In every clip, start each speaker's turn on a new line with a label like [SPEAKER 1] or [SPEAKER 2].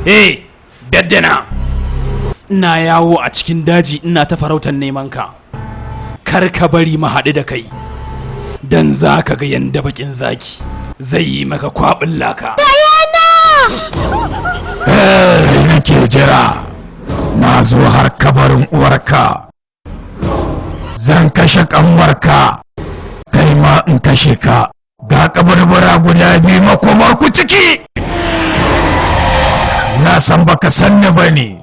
[SPEAKER 1] daddana ina yawo a cikin daji ina ta farautar neman ka, kar ka bari mu haɗu da kai dan za ka ga yanda bakin zaki zai yi maka kwaɓin laka.
[SPEAKER 2] Nake jira na zo har kabarin uwarka, zan kashe kanwarka kai ma in kashe ka, ga kabarbara guda biyu makomar ku ciki. Na san baka sanni bane,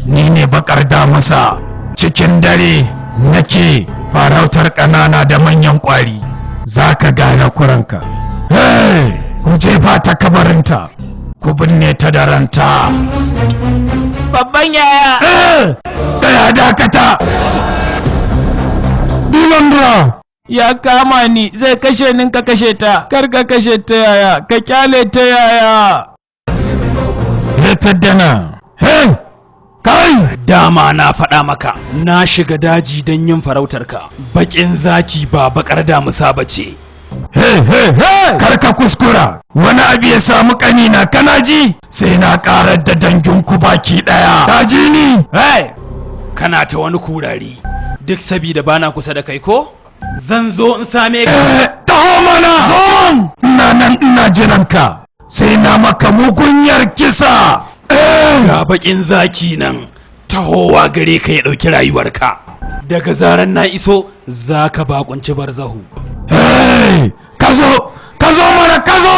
[SPEAKER 2] ni ne bakar damusa, cikin dare nake farautar ƙanana da manyan ƙwari, za ka gane kuranka. Ku jefa ta kabarinta, ku binne ta da ranta.
[SPEAKER 3] Babban yaya!
[SPEAKER 2] Tsaya dakata! Dilandura!
[SPEAKER 3] Ya kama ni, zai kashe ni ka kashe ta, kar ka kashe ta yaya, ka kyale ta yaya.
[SPEAKER 2] Daddana! Kai!
[SPEAKER 1] Dama na faɗa maka, na shiga daji don yin farautarka. Baƙin zaki ba baƙar damusa ba ce.
[SPEAKER 2] Kar ka kuskura, wani abu ya samu ƙanina kana ji? Sai na ƙarar da danginku baki ɗaya. Ka ji ni?
[SPEAKER 1] Kana ta wani kurari, duk sabida bana kusa da kai ko? Zan zo in same ka.
[SPEAKER 2] Taho mana! Zo! Ina nan ina jiranka, sai na maka mugunyar kisa.
[SPEAKER 1] Ga bakin zaki nan tahowa gare ka ya ɗauki rayuwarka. Daga zaran na iso za ka bakunci barzahu.
[SPEAKER 2] Ka zo mana, ka zo!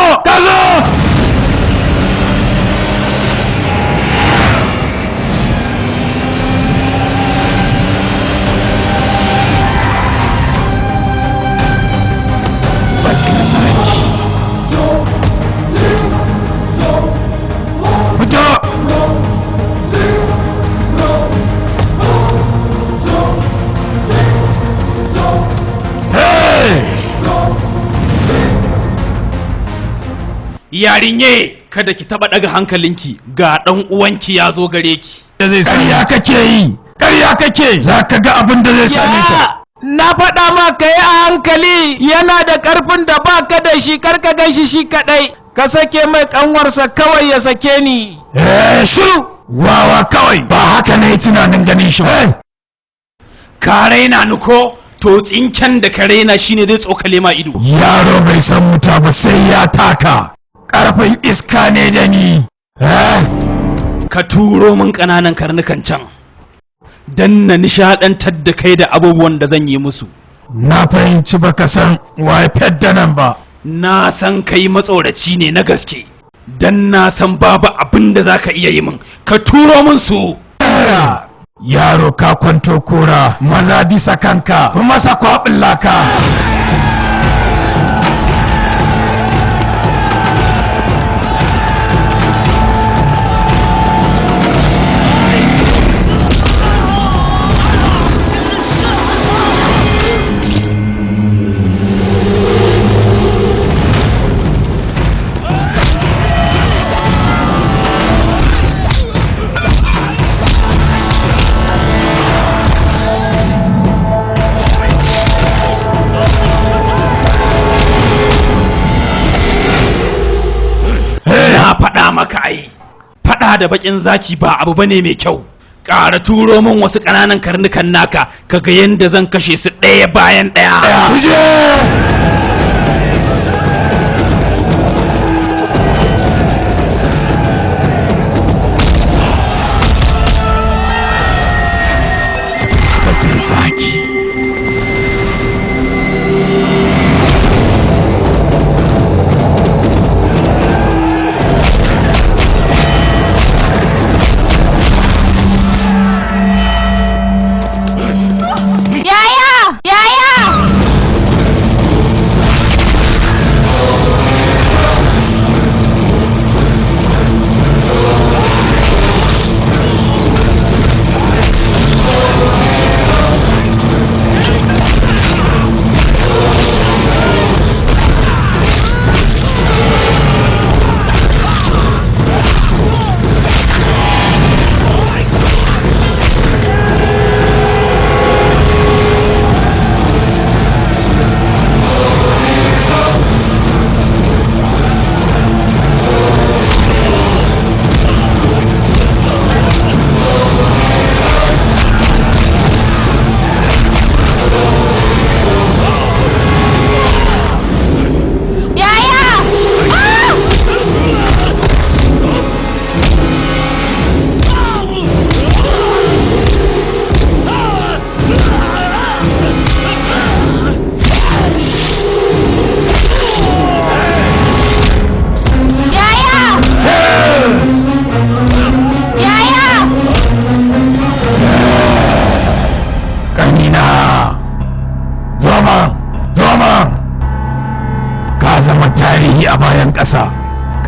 [SPEAKER 2] Bakin zaki. Fito!
[SPEAKER 1] Yarinye, kada ki taba daga hankalinki, ga dan uwanki ya zo gare ki.
[SPEAKER 2] Ƙarya kake yi, ƙarya kake, za ka ga abin da zai same ka.
[SPEAKER 3] Na faɗa ma ka yi a hankali, yana da ƙarfin da ba ka da shi, kar ka gan shi kaɗai. Ka sake mai ƙanwarsa kawai ya sake ni.
[SPEAKER 2] Shiru! Wawa kawai, ba haka na yi tunanin ganin shi ba.
[SPEAKER 1] Ka raina ni ko? To tsinken da ka raina shine zai tsokale ma ido.
[SPEAKER 2] Yaro bai san wuta ba sai ya taka. Ƙarfin iska ne da ni.
[SPEAKER 1] Ka turo min ƙananan karnukan can, dan na nishaɗantar da kai da abubuwan da zan yi musu.
[SPEAKER 2] Na fahimci baka san waye fedda nan ba.
[SPEAKER 1] Na san kai matsoraci ne na gaske, dan na san babu abin da za ka iya yi min. Ka turo min su.
[SPEAKER 2] Yaro ka kwanto kora, maza bisa kanka, masa kwaɓin laka.
[SPEAKER 1] Maka ai fada da bakin zaki ba abu bane mai kyau. Ƙara turo min wasu ƙananan karnukan naka, kaga yanda zan kashe su ɗaya bayan ɗaya.
[SPEAKER 2] Bakin zaki.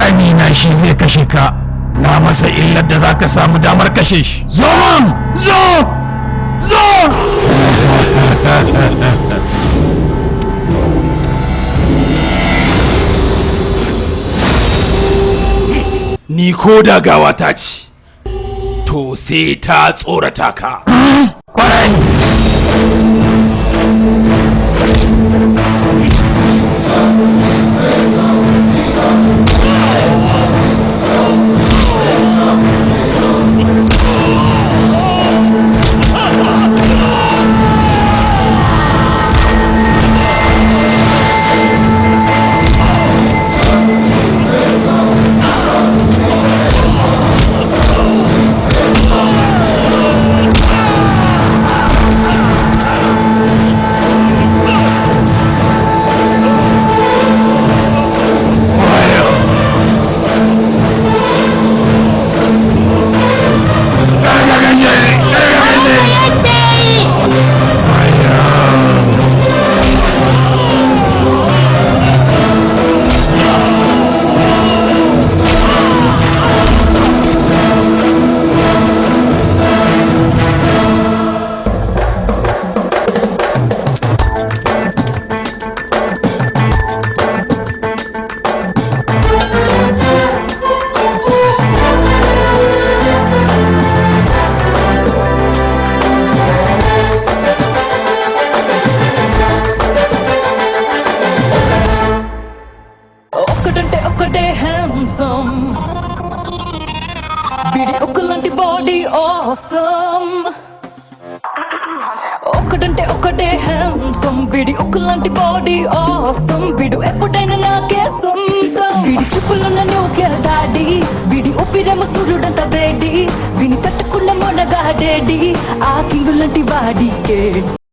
[SPEAKER 2] ƙanina shi zai kashe ka. Na masa illar da za ka samu damar kashe shi. Zo man! Zo!
[SPEAKER 1] Ni ko da gawa ta ci, to sai ta tsorata ka.
[SPEAKER 2] Kwarai!
[SPEAKER 4] Daddy, I can go to body.